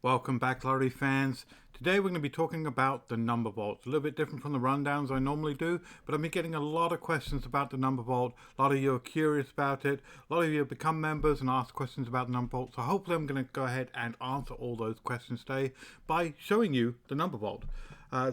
Welcome back, lottery fans. Today we're going to be talking about the number vault. A little bit different from the rundowns I normally do, but I've been getting a lot of questions about the number vault. A lot of you are curious about it. A lot of you have become members and asked questions about the number vault. So hopefully I'm going to go ahead and answer all those questions today by showing you the number vault.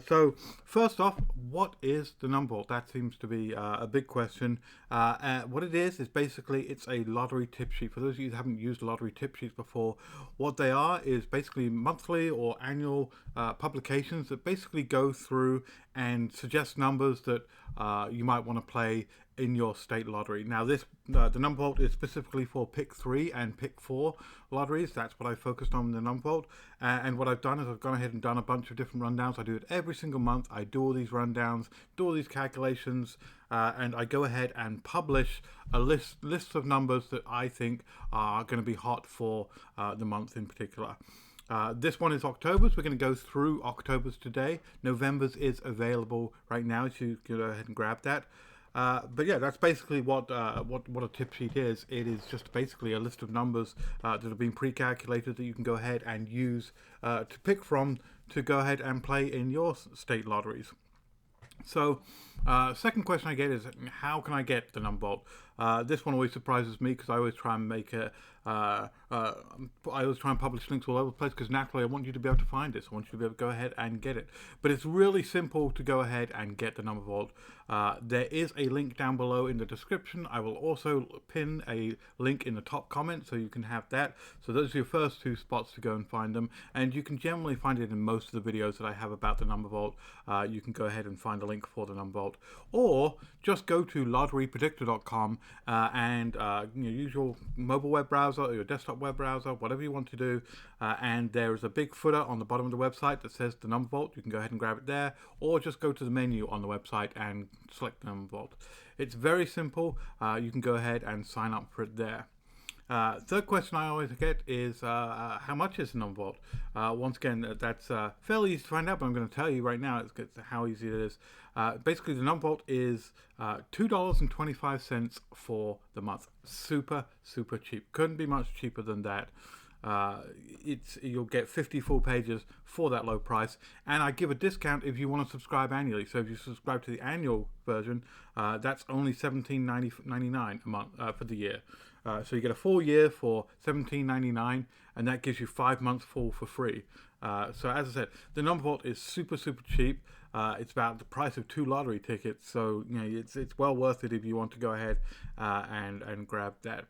So first off, what is the number vault? That seems to be a big question. What it is basically it's a lottery tip sheet. For those of you who haven't used lottery tip sheets before, what they are is basically monthly or annual publications that basically go through and suggest numbers that you might want to play in your state lottery. Now, the number vault is specifically for pick 3 and pick 4 lotteries. That's what I focused on in the number vault. And what I've done is I've gone ahead and done a bunch of different rundowns. I do it every single month. I do all these rundowns, do all these calculations, and I go ahead and publish a list of numbers that I think are going to be hot for the month in particular. This one is October's. We're going to go through October's today. November's is available right now, so you can go ahead and grab that. But yeah, that's basically what a tip sheet is. It is just basically a list of numbers that have been pre-calculated that you can go ahead and use to pick from to go ahead and play in your state lotteries. So, second question I get is, how can I get the number vault? This one always surprises me because I always try and make I always try and publish links all over the place because naturally I want you to be able to find this. I want you to be able to go ahead and get it. But it's really simple to go ahead and get the number vault. There is a link down below in the description. I will also pin a link in the top comment so you can have that. So those are your first two spots to go and find them. And you can generally find it in most of the videos that I have about the number vault. You can go ahead and find a link for the number vault. Or just go to lotterypredictor.com and use your mobile web browser or your desktop web browser, whatever you want to do. And there is a big footer on the bottom of the website that says the number vault. You can go ahead and grab it there, or just go to the menu on the website and select the number vault. It's very simple. You can go ahead and sign up for it there. Third question I always get is how much is the number vault? Once again, that's fairly easy to find out, but I'm going to tell you right now it's how easy it is. Basically, the number vault is $2.25 for the month. Super, super cheap. Couldn't be much cheaper than that. You'll get 50 full pages for that low price, and I give a discount if you want to subscribe annually. So if you subscribe to the annual version, that's only $17.99 a month for the year. So you get a full year for $17.99, and that gives you 5 months full for free. So as I said, the number vault is super, super cheap. It's about the price of 2 lottery tickets, so it's well worth it if you want to go ahead and grab that.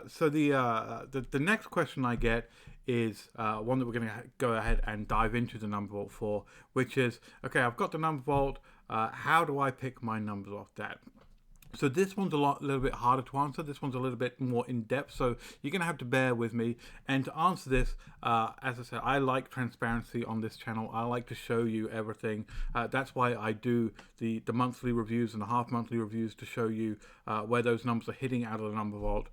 So the next question I get is one that we're going to go ahead and dive into the number vault for, which is, okay, I've got the number vault. How do I pick my numbers off that? So this one's a little bit harder to answer. This one's a little bit more in depth. So you're going to have to bear with me. And to answer this, as I said, I like transparency on this channel. I like to show you everything. That's why I do the monthly reviews and the half monthly reviews to show you where those numbers are hitting out of the number vault.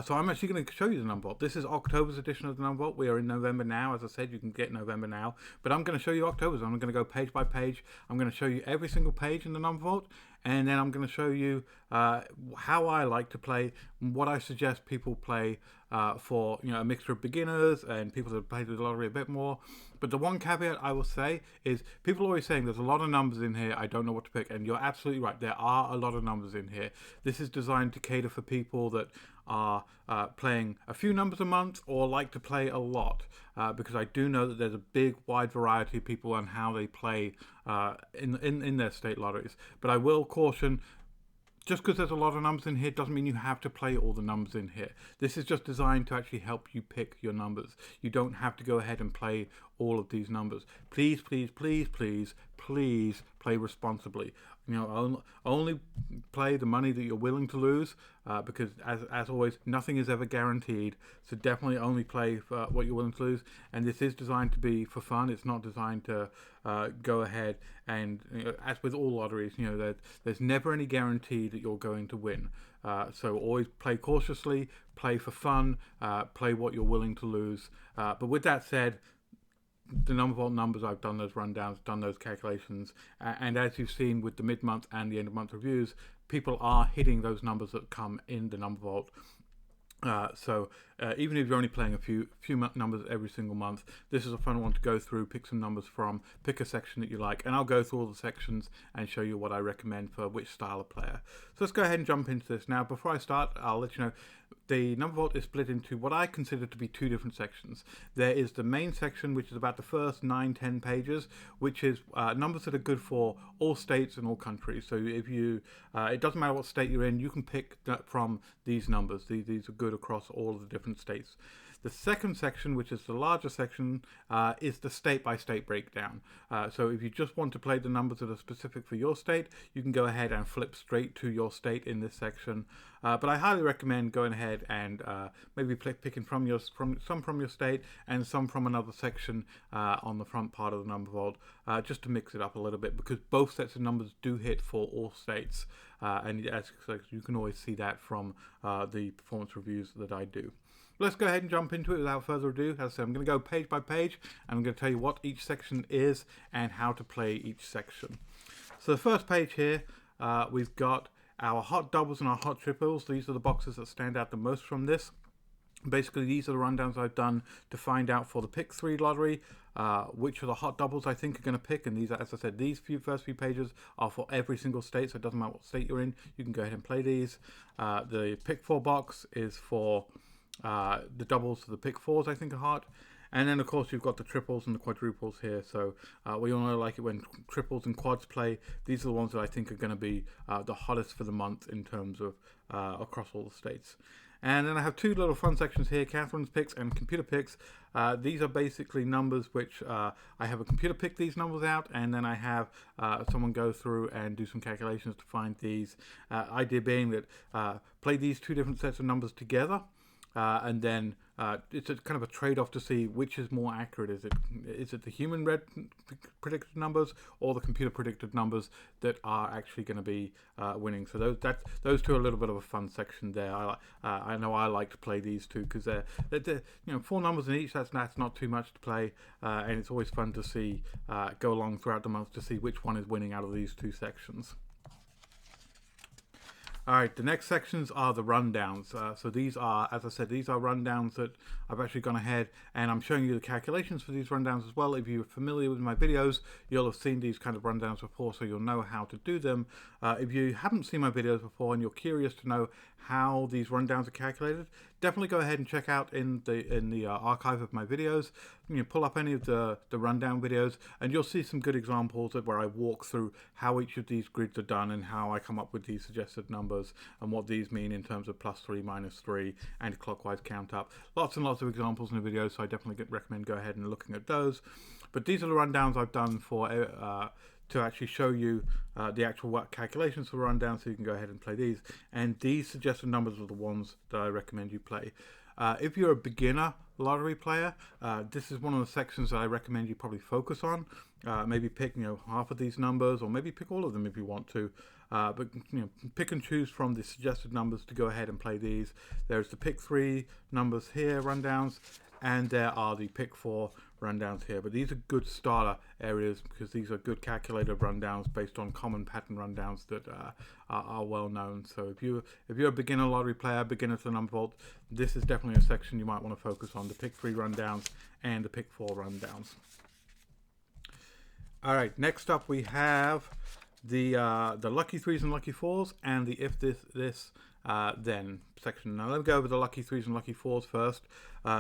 So I'm actually going to show you the number vault. This is October's edition of the number vault. We are in November now. As I said, you can get November now. But I'm going to show you October's. I'm going to go page by page. I'm going to show you every single page in the number vault. And then I'm going to show you how I like to play, what I suggest people play for a mixture of beginners and people that have played the lottery a bit more. But the one caveat I will say is people are always saying there's a lot of numbers in here, I don't know what to pick. And you're absolutely right, there are a lot of numbers in here. This is designed to cater for people that are playing a few numbers a month or like to play a lot, because I do know that there's a big wide variety of people on how they play in their state lotteries. But I will caution, just because there's a lot of numbers in here doesn't mean you have to play all the numbers in here. This is just designed to actually help you pick your numbers. You don't have to go ahead and play all of these numbers. Please, please, please, please, please play responsibly. Only play the money that you're willing to lose, because as always, nothing is ever guaranteed. So definitely only play for what you're willing to lose. And this is designed to be for fun. It's not designed to go ahead and, as with all lotteries, there's never any guarantee that you're going to win. So always play cautiously, play for fun, play what you're willing to lose. But with that said, the number vault numbers, I've done those rundowns, done those calculations, and as you've seen with the mid-month and the end-of-month reviews, people are hitting those numbers that come in the number vault. Even if you're only playing a few numbers every single month, this is a fun one to go through, pick some numbers from, pick a section that you like, and I'll go through all the sections and show you what I recommend for which style of player. So let's go ahead and jump into this. Now, before I start, I'll let you know the number vault is split into what I consider to be two different sections. There is the main section, which is about the first 9-10 pages, which is numbers that are good for all states and all countries. So if you, it doesn't matter what state you're in, you can pick from these numbers. These are good across all of the different states. The second section, which is the larger section, is the state-by-state breakdown. So if you just want to play the numbers that are specific for your state, you can go ahead and flip straight to your state in this section. But I highly recommend going ahead and maybe picking some from your state and some from another section on the front part of the number vault, just to mix it up a little bit, because both sets of numbers do hit for all states. And as you can always see that from the performance reviews that I do. Let's go ahead and jump into it without further ado. As I said, I'm going to go page by page, and I'm going to tell you what each section is and how to play each section. So the first page here, we've got our hot doubles and our hot triples. These are the boxes that stand out the most from this. Basically, these are the rundowns I've done to find out for the pick 3 lottery, which are the hot doubles I think are going to pick. And these, as I said, these first few pages are for every single state, so it doesn't matter what state you're in. You can go ahead and play these. The pick 4 box is for the doubles to the pick 4s, I think, are hot. And then, of course, you've got the triples and the quadruples here. So we all know, like it when triples and quads play. These are the ones that I think are going to be the hottest for the month in terms of across all the states. And then I have two little fun sections here, Catherine's picks and computer picks. These are basically numbers which I have a computer pick these numbers out, and then I have someone go through and do some calculations to find these. Idea being that play these two different sets of numbers together. And then it's a kind of a trade-off to see which is more accurate. Is it the human predicted numbers or the computer predicted numbers that are actually going to be winning? So those two are a little bit of a fun section there. I know I like to play these two because they're 4 numbers in each. That's not too much to play, and it's always fun to see go along throughout the month to see which one is winning out of these two sections. Alright, the next sections are the rundowns. So these are, as I said, these are rundowns that I've actually gone ahead and I'm showing you the calculations for these rundowns as well. If you're familiar with my videos, you'll have seen these kind of rundowns before, so you'll know how to do them. If you haven't seen my videos before and you're curious to know how these rundowns are calculated, definitely go ahead and check out in the archive of my videos. Pull up any of the rundown videos and you'll see some good examples where I walk through how each of these grids are done and how I come up with these suggested numbers and what these mean in terms of +3, -3 and clockwise count up. Lots and lots of examples in the videos, so I definitely recommend go ahead and looking at those. But these are the rundowns I've done for to actually show you the actual calculations for the rundown, so you can go ahead and play these. And these suggested numbers are the ones that I recommend you play. If you're a beginner lottery player, this is one of the sections that I recommend you probably focus on. Maybe pick half of these numbers, or maybe pick all of them if you want to. But pick and choose from the suggested numbers to go ahead and play these. There's the pick 3 numbers here, rundowns, and there are the pick 4 rundowns here. But these are good starter areas because these are good calculated rundowns based on common pattern rundowns that are well known. So if you're a beginner lottery player, beginner to the number vault, this is definitely a section you might want to focus on: the pick 3 rundowns and the pick 4 rundowns. All right, next up we have the lucky 3s and lucky 4s and the if this then section. Now let me go over the lucky 3s and lucky 4s first.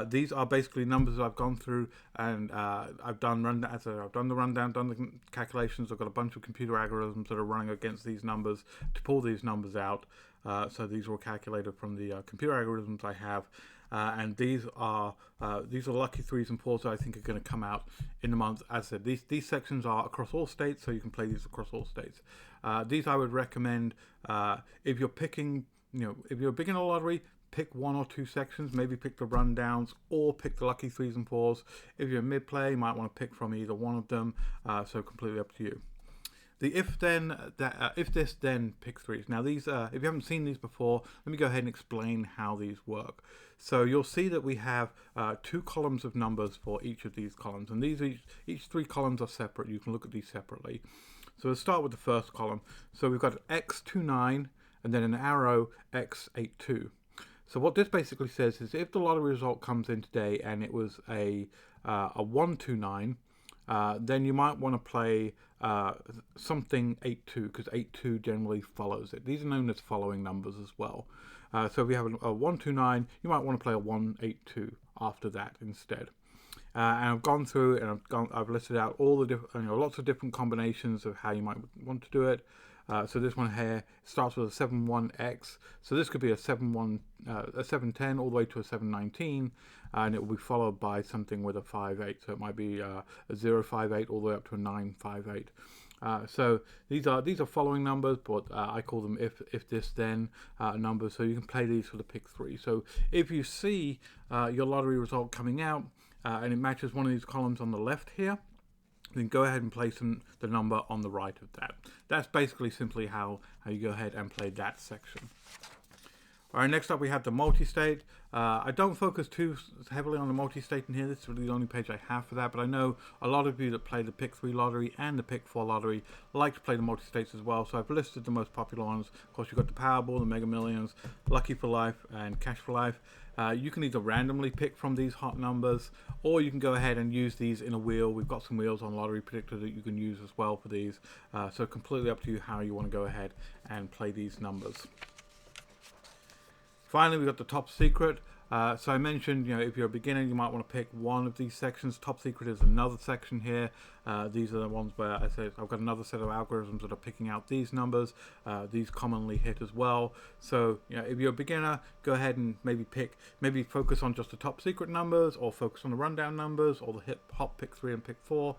These are basically numbers that I've gone through and I've done the rundown, done the calculations. I've got a bunch of computer algorithms that are running against these numbers to pull these numbers out. So these were calculated from the computer algorithms I have. And these are lucky 3s and 4s that I think are going to come out in the month. As I said, these sections are across all states, so you can play these across all states. These I would recommend if you're picking, if you're a beginner lottery, pick 1 or 2 sections. Maybe pick the rundowns or pick the lucky 3s and 4s. If you're a mid play, you might want to pick from either one of them. So completely up to you. The if this then pick 3s. Now these, if you haven't seen these before, let me go ahead and explain how these work. So you'll see that we have 2 columns of numbers for each of these columns, and these each 3 columns are separate. You can look at these separately. So let's start with the first column. So we've got x29 and then an arrow x82. So what this basically says is if the lottery result comes in today and it was a 129, then you might want to play something 82, because 82 generally follows it. These are known as following numbers as well. So if you have a 129, you might want to play a 182 after that instead. And I've gone through and I've listed out all the different, lots of different combinations of how you might want to do it. So this one here starts with a 71X. So this could be a 710 all the way to a 719, and it will be followed by something with a 58. So it might be a 058 all the way up to a 958. So these are following numbers, but I call them if this then numbers. So you can play these for the pick 3. So if you see your lottery result coming out and it matches one of these columns on the left here, then go ahead and place the number on the right of that. That's basically simply how you go ahead and play that section. All right, next up we have the multi-state. I don't focus too heavily on the multi-state in here. This is really the only page I have for that, but I know a lot of you that play the pick 3 lottery and the pick 4 lottery like to play the multi-states as well. So I've listed the most popular ones. Of course, you've got the Powerball, the Mega Millions, Lucky for Life, and Cash for Life. You can either randomly pick from these hot numbers, or you can go ahead and use these in a wheel. We've got some wheels on Lottery Predictor that you can use as well for these. So completely up to you how you want to go ahead and play these numbers. Finally, we've got the top secret. So I mentioned, if you're a beginner, you might want to pick one of these sections. Top secret is another section here. These are the ones where I said I've got another set of algorithms that are picking out these numbers. These commonly hit as well. So if you're a beginner, go ahead and maybe focus on just the top secret numbers, or focus on the rundown numbers, or the hot pick 3 and pick 4.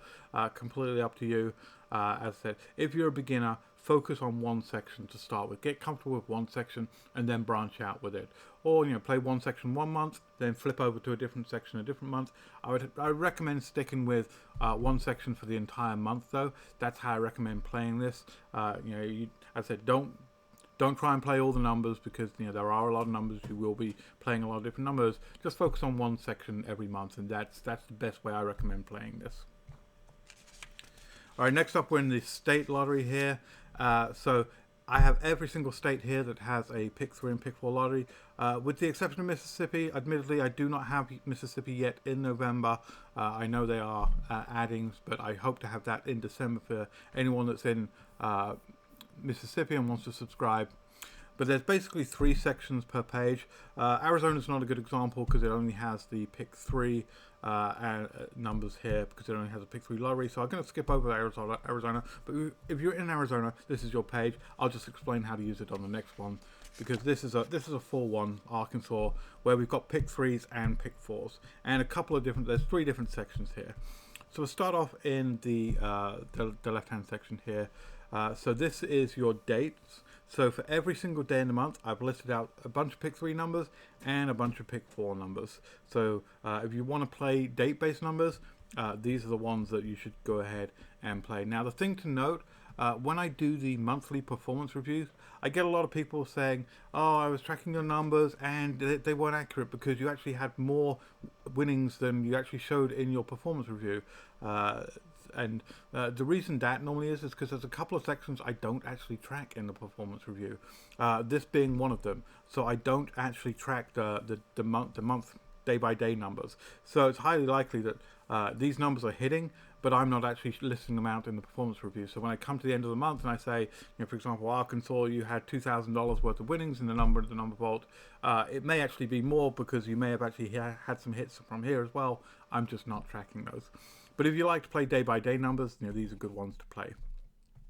Completely up to you. As I said, if you're a beginner, focus on one section to start with. Get comfortable with one section and then branch out with it. Or play one section 1 month, then flip over to a different section a different month. I recommend sticking with one section for the entire month though. That's how I recommend playing this. As I said, don't try and play all the numbers, because there are a lot of numbers. You will be playing a lot of different numbers. Just focus on one section every month, and that's the best way I recommend playing this. All right, next up we're in the state lottery here. So I have every single state here that has a pick 3 and pick 4 lottery, with the exception of Mississippi. Admittedly, I do not have Mississippi yet in November. I know they are adding, but I hope to have that in December for anyone that's in Mississippi and wants to subscribe. But there's basically 3 sections per page. Arizona's not a good example because it only has the pick 3 numbers here, because it only has a pick 3 lottery. So I'm going to skip over Arizona. But if you're in Arizona, this is your page. I'll just explain how to use it on the next one, because this is a full one, Arkansas, where we've got pick 3s and pick 4s, and a couple of different. There's 3 different sections here. So we'll start off in the left-hand section here. So this is your dates. So for every single day in the month, I've listed out a bunch of pick 3 numbers and a bunch of pick 4 numbers. So if you want to play date-based numbers, these are the ones that you should go ahead and play. Now, the thing to note, when I do the monthly performance reviews, I get a lot of people saying, oh, I was tracking your numbers and they weren't accurate because you actually had more winnings than you actually showed in your performance review. And the reason that normally is because there's a couple of sections I don't actually track in the performance review, this being one of them. So I don't actually track the month day-by-day numbers. So it's highly likely that these numbers are hitting, but I'm not actually listing them out in the performance review. So when I come to the end of the month and I say, for example, Arkansas, you had $2,000 worth of winnings in the number vault, it may actually be more because you may have actually had some hits from here as well. I'm just not tracking those. But if you like to play day-by-day numbers, these are good ones to play.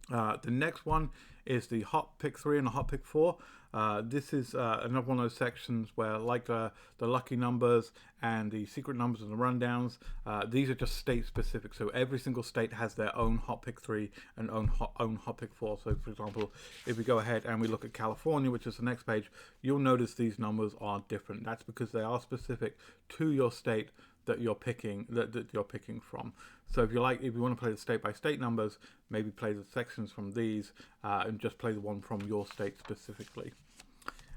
The next one is the hot pick 3 and the hot pick 4. This is another one of those sections where, like the lucky numbers and the secret numbers and the rundowns, these are just state specific. So every single state has their own hot pick 3 and own hot pick 4. So for example, if we go ahead and we look at California, which is the next page, you'll notice these numbers are different. That's because they are specific to your state that you're picking from. So if you want to play the state-by-state numbers, maybe play the sections from these and just play the one from your state specifically.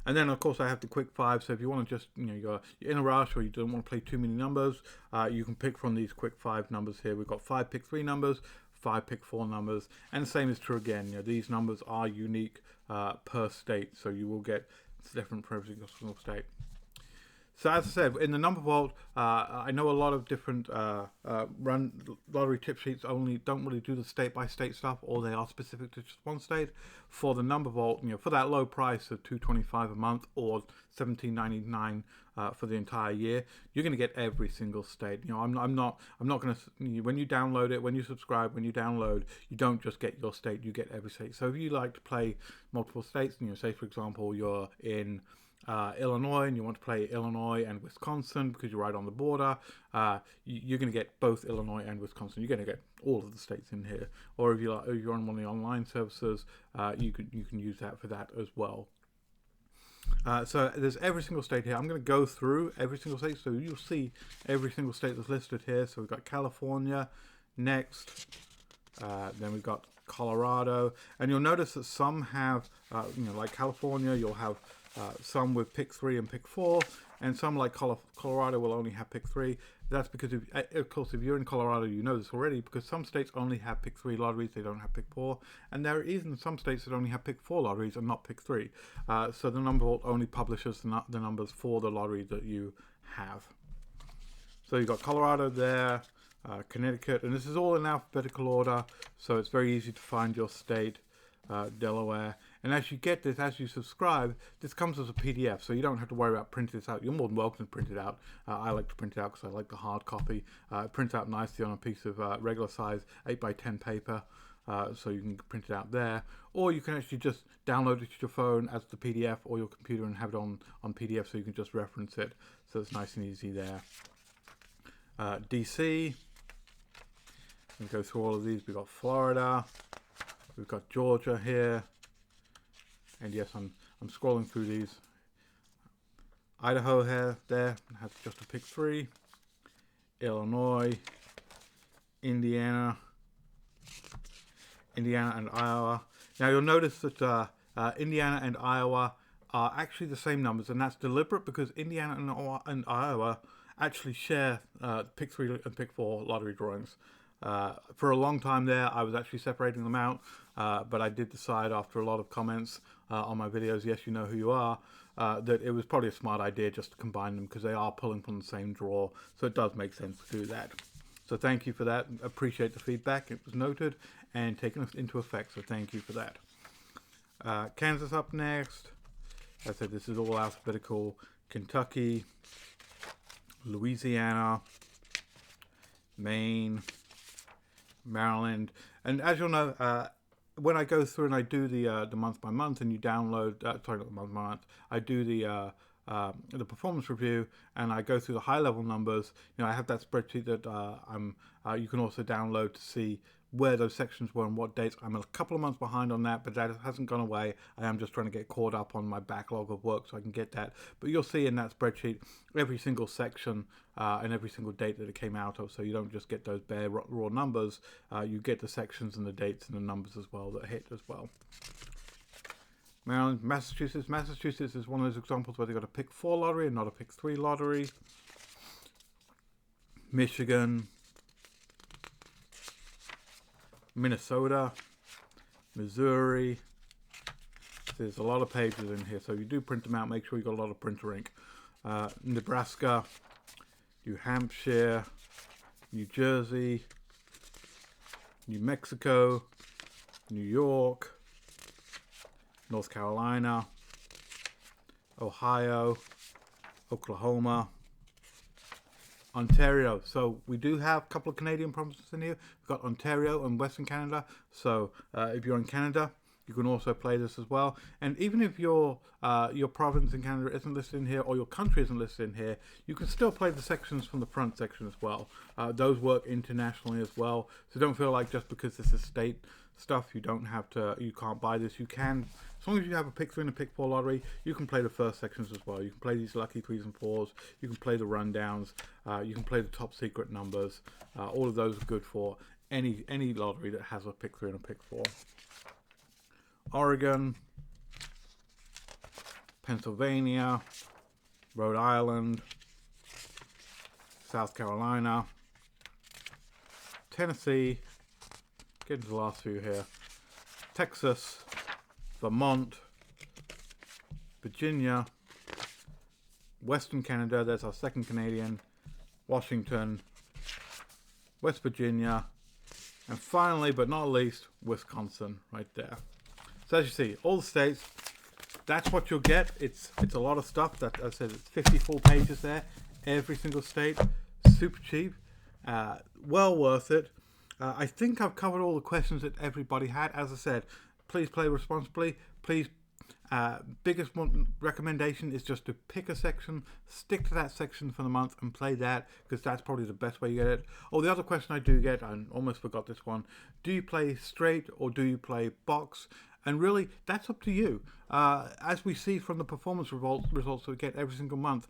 And then of course I have the quick 5. So if you want to just you're in a rush or you don't want to play too many numbers, you can pick from these quick 5 numbers here. We've got 5 pick 3 numbers, 5 pick 4 numbers, and the same is true again. These numbers are unique per state, so you will get It's different for every single state. So as I said, in the number vault, I know a lot of different run lottery tip sheets don't really do the state-by-state stuff, or they are specific to just one state. For the number vault, for that low price of $2.25 a month or $17.99 for the entire year, you're going to get every single state. I'm not going to. When you download it, when you subscribe, when you download, you don't just get your state, you get every state. So if you like to play multiple states, say for example you're in Illinois and you want to play Illinois and Wisconsin because you're right on the border, you're going to get both Illinois and Wisconsin. You're going to get all of the states in here. Or if you're on one of the online services, you can use that for that as well. So there's every single state here. I'm going to go through every single state, so you'll see every single state that's listed here. So we've got California next, then we've got Colorado, and you'll notice that some have, like California, you'll have some with pick 3 and pick 4, and some like Colorado will only have pick 3. That's because, of course, if you're in Colorado, you know this already, because some states only have pick 3 lotteries, they don't have pick 4, and there are even some states that only have pick 4 lotteries and not pick 3. So the number vault only publishes the numbers for the lottery that you have. So you've got Colorado there, Connecticut, and this is all in alphabetical order, so it's very easy to find your state. Delaware, and as you get this, as you subscribe, this comes as a PDF, so you don't have to worry about printing this out. You're more than welcome to print it out. I like to print it out because I like the hard copy. It prints out nicely on a piece of regular size 8x10 paper, so you can print it out there, or you can actually just download it to your phone as the PDF or your computer and have it on PDF, so you can just reference it. So it's nice and easy there. DC, we go through all of these. We've got Florida. We've got Georgia here, and yes, I'm scrolling through these. Idaho there has just a pick 3. Illinois, Indiana and Iowa. Now you'll notice that Indiana and Iowa are actually the same numbers, and that's deliberate because Indiana and Iowa actually share pick 3 and pick 4 lottery drawings. For a long time there, I was actually separating them out, but I did decide after a lot of comments on my videos, yes, you know who you are, that it was probably a smart idea just to combine them because they are pulling from the same drawer, so it does make sense to do that. So thank you for that. Appreciate the feedback. It was noted and taken into effect, so thank you for that. Kansas up next. As I said, this is all alphabetical. Kentucky, Louisiana, Maine, Maryland, and as you'll know, when I go through and I do the month by month, and you download, sorry, not the month by month, I do the performance review, and I go through the high level numbers. I have that spreadsheet that you can also download to see where those sections were and what dates. I'm a couple of months behind on that, but that hasn't gone away. I am just trying to get caught up on my backlog of work so I can get that. But you'll see in that spreadsheet every single section and every single date that it came out of, so you don't just get those bare raw numbers. You get the sections and the dates and the numbers as well that hit as well. Maryland, Massachusetts. Massachusetts is one of those examples where they got a pick 4 lottery and not a pick 3 lottery. Michigan, Minnesota, Missouri. There's a lot of pages in here, so you do print them out. Make sure you got a lot of printer ink. Nebraska, New Hampshire, New Jersey, New Mexico, New York, North Carolina, Ohio, Oklahoma, Ontario. So we do have a couple of Canadian provinces in here. We've got Ontario and Western Canada. So if you're in Canada, you can also play this as well. And even if your province in Canada isn't listed in here, or your country isn't listed in here, you can still play the sections from the front section as well. Those work internationally as well. So don't feel like just because this is state stuff, you can't buy this. You can, as long as you have a pick 3 and a pick 4 lottery, you can play the first sections as well. You can play these lucky 3s and 4s. You can play the rundowns. You can play the top secret numbers. All of those are good for any lottery that has a pick 3 and a pick 4. Oregon, Pennsylvania, Rhode Island, South Carolina, Tennessee, getting to the last few here, Texas, Vermont, Virginia, Western Canada, there's our second Canadian, Washington, West Virginia, and finally, but not least, Wisconsin, right there. So as you see, all the states, that's what you'll get. It's a lot of stuff. That, as I said, it's 54 pages there. Every single state, super cheap, well worth it. I think I've covered all the questions that everybody had. As I said, please play responsibly. Please, biggest one recommendation is just to pick a section, stick to that section for the month and play that, because that's probably the best way you get it. Oh, the other question I do get, I almost forgot this one, do you play straight or do you play box? And really, that's up to you. As we see from the performance results that we get every single month,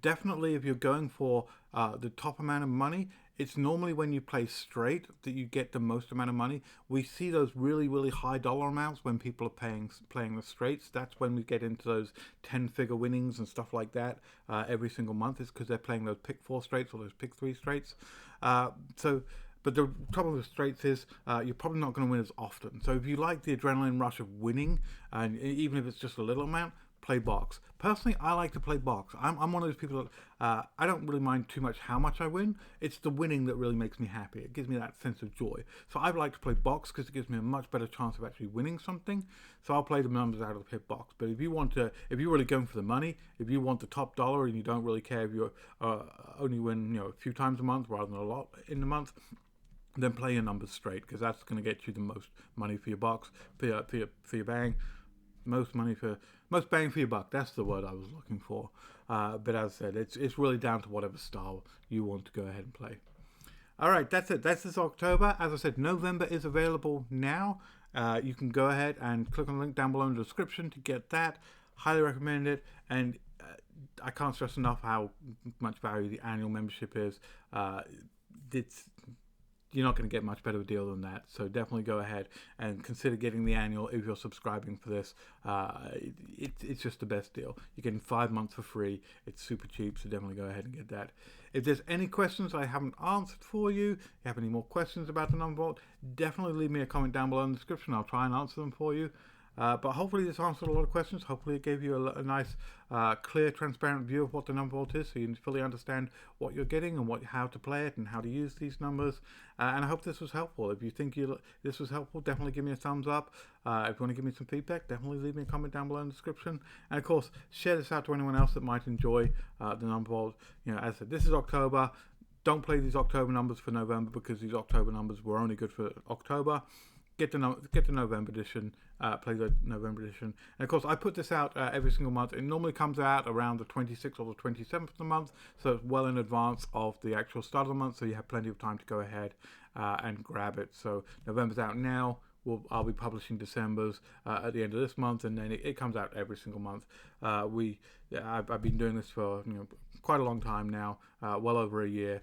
definitely if you're going for the top amount of money, it's normally when you play straight that you get the most amount of money. We see those really, really high dollar amounts when people are playing the straights. That's when we get into those 10-figure winnings and stuff like that every single month. It's because they're playing those pick 4 straights or those pick 3 straights. But the trouble with straights is you're probably not going to win as often. So if you like the adrenaline rush of winning, and even if it's just a little amount, play box. Personally, I like to play box. I'm one of those people that I don't really mind too much how much I win. It's the winning that really makes me happy. It gives me that sense of joy. So I like to play box because it gives me a much better chance of actually winning something. So I'll play the numbers out of the pit box. But if you're really going for the money, if you want the top dollar and you don't really care if you only win a few times a month rather than a lot in the month, then play your numbers straight, because that's going to get you the most money for your box, for your bang. Most bang for your buck. That's the word I was looking for. But as I said, it's really down to whatever style you want to go ahead and play. All right, that's it. That's this October. As I said, November is available now. You can go ahead and click on the link down below in the description to get that. Highly recommend it. And I can't stress enough how much value the annual membership is. You're not going to get much better of a deal than that. So definitely go ahead and consider getting the annual if you're subscribing for this. It's just the best deal. You're getting 5 months for free. It's super cheap, so definitely go ahead and get that. If there's any questions I haven't answered for you, if you have any more questions about the number vault, definitely leave me a comment down below in the description. I'll try and answer them for you. But hopefully this answered a lot of questions. Hopefully it gave you a nice, clear, transparent view of what the number vault is, so you fully understand what you're getting and how to play it and how to use these numbers. And I hope this was helpful. If you think this was helpful, definitely give me a thumbs up. If you want to give me some feedback, definitely leave me a comment down below in the description. And of course, share this out to anyone else that might enjoy the number vault. As I said, this is October. Don't play these October numbers for November, because these October numbers were only good for October. Get the November edition, play the November edition. And of course, I put this out every single month. It normally comes out around the 26th or the 27th of the month, so it's well in advance of the actual start of the month, so you have plenty of time to go ahead and grab it. So November's out now. I'll be publishing December's at the end of this month, and then it comes out every single month. I've been doing this for quite a long time now, well over a year.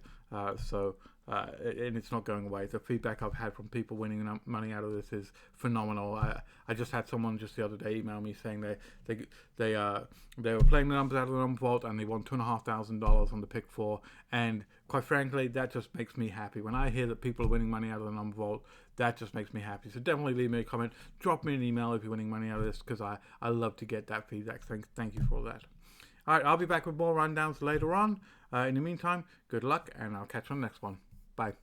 And it's not going away. The feedback I've had from people winning money out of this is phenomenal. I just had someone just the other day email me saying they were playing the numbers out of the number vault and they won $2,500 on the pick 4. And quite frankly, that just makes me happy. When I hear that people are winning money out of the number vault, that just makes me happy. So definitely leave me a comment. Drop me an email if you're winning money out of this, because I love to get that feedback. Thank you for all that. All right, I'll be back with more rundowns later on. In the meantime, good luck, and I'll catch you on the next one. Bye.